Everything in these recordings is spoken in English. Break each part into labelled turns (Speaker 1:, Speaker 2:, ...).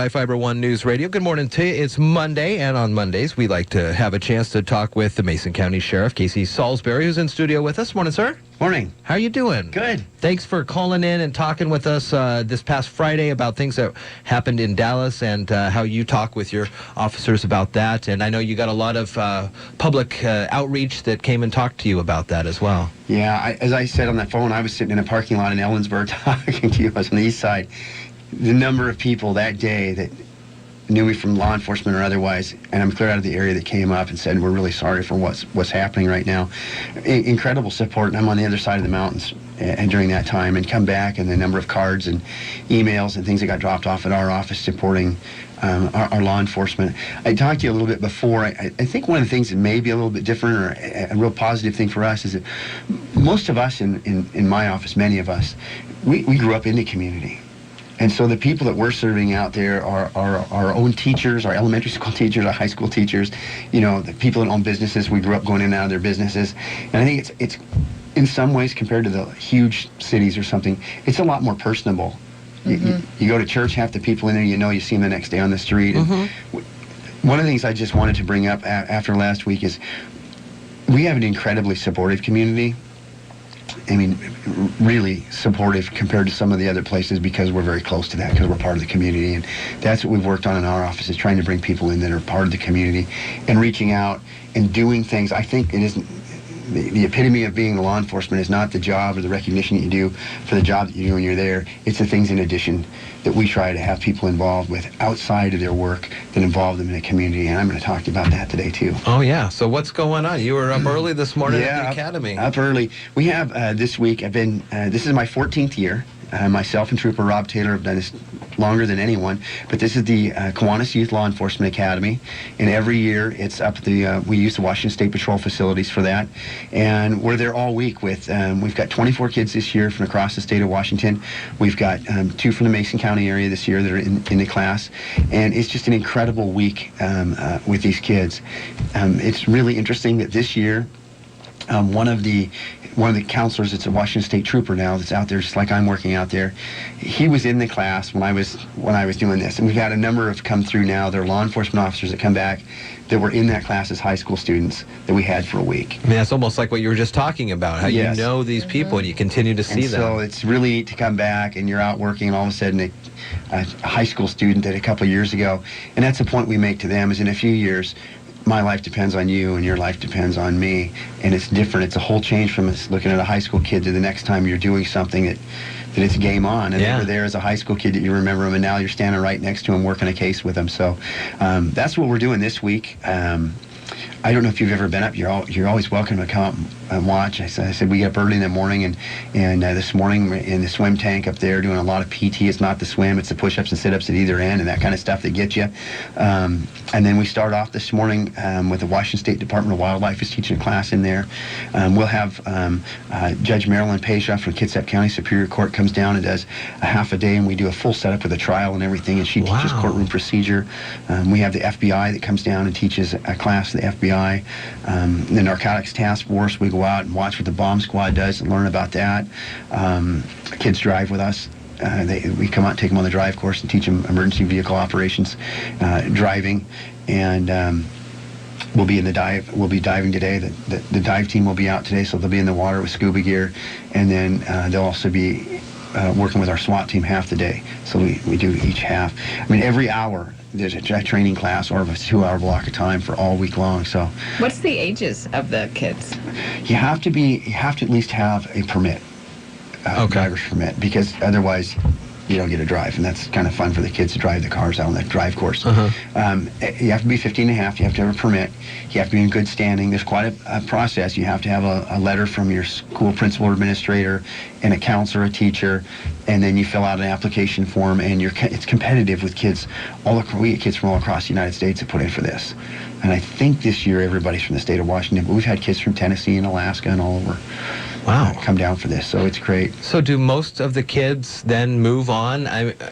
Speaker 1: Fiber One News Radio. Good morning to you. It's Monday, and on Mondays, we like to have a chance to talk with the Mason County Sheriff Casey Salisbury, who's in studio with us. Morning, sir.
Speaker 2: Morning.
Speaker 1: How are you doing?
Speaker 2: Good.
Speaker 1: Thanks for calling in and talking with us this past Friday about things that happened in Dallas and how you talk with your officers about that. And I know you got a lot of public outreach that came and talked to you about that as well.
Speaker 2: Yeah, as I said on that phone, I was sitting in a parking lot in Ellensburg talking to you. I was on the east side. The number of people that day that knew me from law enforcement or otherwise, and I'm clear out of the area, that came up and said, we're really sorry for what's happening right now. Incredible support, and I'm on the other side of the mountains and during that time, and come back, and the number of cards and emails and things that got dropped off at our office supporting our law enforcement. I talked to you a little bit before. I think one of the things that may be a little bit different, or a real positive thing for us, is that most of us in my office, many of us, we grew up in the community. And so the people that we're serving out there are our own teachers, our elementary school teachers, our high school teachers, you know, the people that own businesses. We grew up going in and out of their businesses. And I think it's in some ways, compared to the huge cities or something, it's a lot more personable. Mm-hmm. You go to church, half the people in there, you see them the next day on the street. Mm-hmm. And one of the things I just wanted to bring up after last week is we have an incredibly supportive community. I mean, really supportive compared to some of the other places, because we're very close to that, because we're part of the community. And that's what we've worked on in our office, is trying to bring people in that are part of the community and reaching out and doing things. I think it isn't the epitome of being law enforcement is not the job or the recognition that you do for the job that you do when you're there. It's the things in addition that we try to have people involved with outside of their work that involve them in the community. And I'm going to talk to you about that today, too.
Speaker 1: Oh, yeah. So what's going on? You were up early this morning at the academy.
Speaker 2: Up early. We have this week, this is my 14th year. Myself and Trooper Rob Taylor have done this longer than anyone, but this is the Kiwanis Youth Law Enforcement Academy, and every year it's up at we use the Washington State Patrol facilities for that, and we're there all week with, we've got 24 kids this year from across the state of Washington. We've got 2 from the Mason County area this year that are in the class, and it's just an incredible week with these kids. It's really interesting that this year, one of the counselors that's a Washington State trooper now that's out there, just like I'm working out there, he was in the class when I was doing this. And we've had a number of come through now. They're law enforcement officers that come back that were in that class as high school students that we had for a week.
Speaker 1: I mean, that's almost like what you were just talking about, how you know these people and you continue to see them.
Speaker 2: So it's really neat to come back and you're out working, and all of a sudden a high school student did a couple of years ago. And that's the point we make to them, is in a few years, my life depends on you and your life depends on me, and it's different. It's a whole change from us looking at a high school kid to the next time you're doing something that it's game on, and they were there as a high school kid that you remember them, and now you're standing right next to them working a case with them. So that's what we're doing this week. I don't know if you've ever been up. You're always welcome to come up and watch. I said we get up early in the morning, and this morning in the swim tank up there doing a lot of PT. It's not the swim, it's the push-ups and sit-ups at either end and that kind of stuff that gets you. And then we start off this morning with the Washington State Department of Wildlife is teaching a class in there. We'll have Judge Marilyn Pesha from Kitsap County Superior Court comes down and does a half a day, and we do a full setup with a trial and everything, and she teaches courtroom procedure. We have the FBI that comes down and teaches a class to the FBI. The Narcotics Task Force, we go out and watch what the bomb squad does and learn about that. Kids drive with us. We come out and take them on the drive course and teach them emergency vehicle operations, driving, and we'll be in the dive. We'll be diving today. The dive team will be out today, so they'll be in the water with scuba gear, and then they'll also be working with our SWAT team half the day. So we do each half. I mean, every hour there's a training class or a 2-hour block of time for all week long. So
Speaker 3: what's the ages of the kids?
Speaker 2: You have to at least have a permit, driver's permit, because otherwise you don't get to drive, and that's kind of fun for the kids to drive the cars out on that drive course. You have to be 15 and a half, you have to have a permit, you have to be in good standing. There's quite a process. You have to have a letter from your school principal or administrator and a counselor, a teacher, and then you fill out an application form, and it's competitive with kids. We get kids from all across the United States that put in for this. And I think this year everybody's from the state of Washington, but we've had kids from Tennessee and Alaska and all over. Come down for this, so it's great.
Speaker 1: So do most of the kids then move on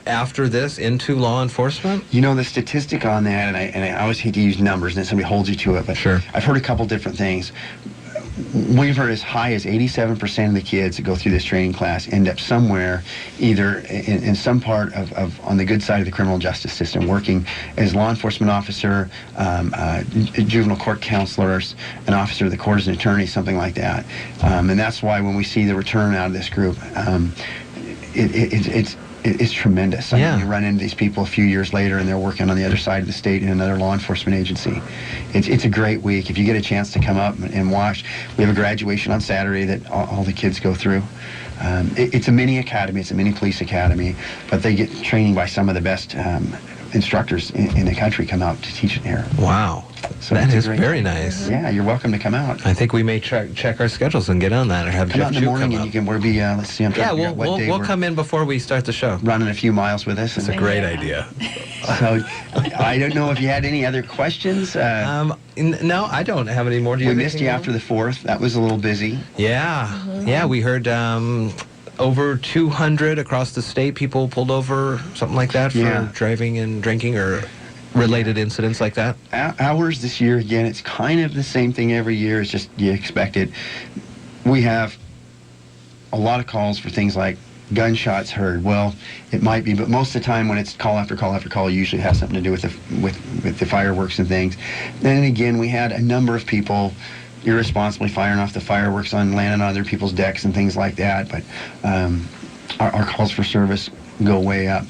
Speaker 1: after this into law enforcement?
Speaker 2: You know, the statistic on that, and I always hate to use numbers and then somebody holds you to it, but I've heard a couple different things. we've heard as high as 87% of the kids that go through this training class end up somewhere, either in some part of on the good side of the criminal justice system, working as law enforcement officer, juvenile court counselors, an officer of the court as an attorney, something like that. And that's why when we see the return out of this group, it's tremendous. I mean, you run into these people a few years later, and they're working on the other side of the state in another law enforcement agency. It's a great week. If you get a chance to come up and watch, we have a graduation on Saturday that all the kids go through. It's a mini academy. It's a mini police academy, but they get training by some of the best instructors in the country come out to teach it here.
Speaker 1: Wow.
Speaker 2: So
Speaker 1: that is very nice.
Speaker 2: Yeah, you're welcome to come out.
Speaker 1: I think we may check our schedules and get on that, or have
Speaker 2: come
Speaker 1: Jeff
Speaker 2: out in the
Speaker 1: Chu
Speaker 2: morning,
Speaker 1: come
Speaker 2: and
Speaker 1: up.
Speaker 2: you can. We'll be. Let's see. I'm trying to figure out what day
Speaker 1: we'll
Speaker 2: we're
Speaker 1: come in before we start the show.
Speaker 2: running a few miles with us.
Speaker 1: It's a great idea.
Speaker 2: So, I don't know if you had any other questions.
Speaker 1: No, I don't have any more. Do you
Speaker 2: We
Speaker 1: have
Speaker 2: missed you
Speaker 1: anything
Speaker 2: after the 4th. That was a little busy.
Speaker 1: Yeah, we heard over 200 across the state people pulled over, something like that, for driving and drinking or related incidents like that.
Speaker 2: Ours this year, again, it's kind of the same thing every year. It's just you expect it. We have a lot of calls for things like gunshots heard. Well, it might be, but most of the time when it's call after call after call, it usually has something to do with the fireworks and things. Then again, we had a number of people irresponsibly firing off the fireworks on landing on other people's decks and things like that. But our calls for service go way up.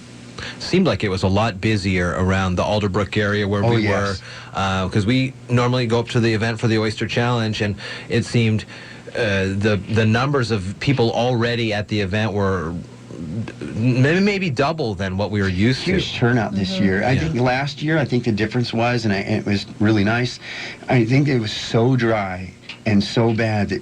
Speaker 1: Seemed like it was a lot busier around the Alderbrook area where we were, because we normally go up to the event for the Oyster Challenge, and it seemed the numbers of people already at the event were maybe double than what we were used to.
Speaker 2: Huge turnout this year. I think last year, I think the difference was, and it was really nice, I think it was so dry and so bad that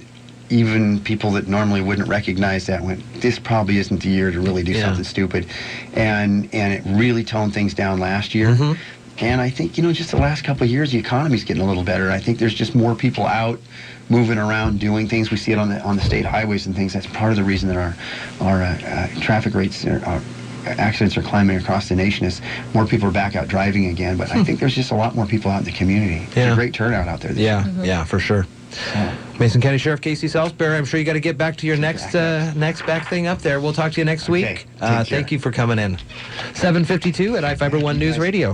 Speaker 2: even people that normally wouldn't recognize that went, this probably isn't the year to really do something stupid. And it really toned things down last year. And I think, just the last couple of years, the economy's getting a little better. I think there's just more people out moving around doing things. We see it on the state highways and things. That's part of the reason that our traffic rates, our accidents are climbing across the nation, is more people are back out driving again. But I think there's just a lot more people out in the community. It's a great turnout out there this year.
Speaker 1: Yeah, for sure. Mason County Sheriff Casey Salisbury, I'm sure you got to get back to your next back thing up there. We'll talk to you next week. Thank you for coming in. 7:52 at iFiber One News Radio.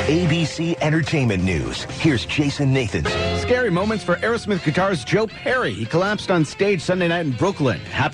Speaker 4: ABC Entertainment News. Here's Jason Nathans.
Speaker 5: Scary moments for Aerosmith guitarist Joe Perry. He collapsed on stage Sunday night in Brooklyn. Happened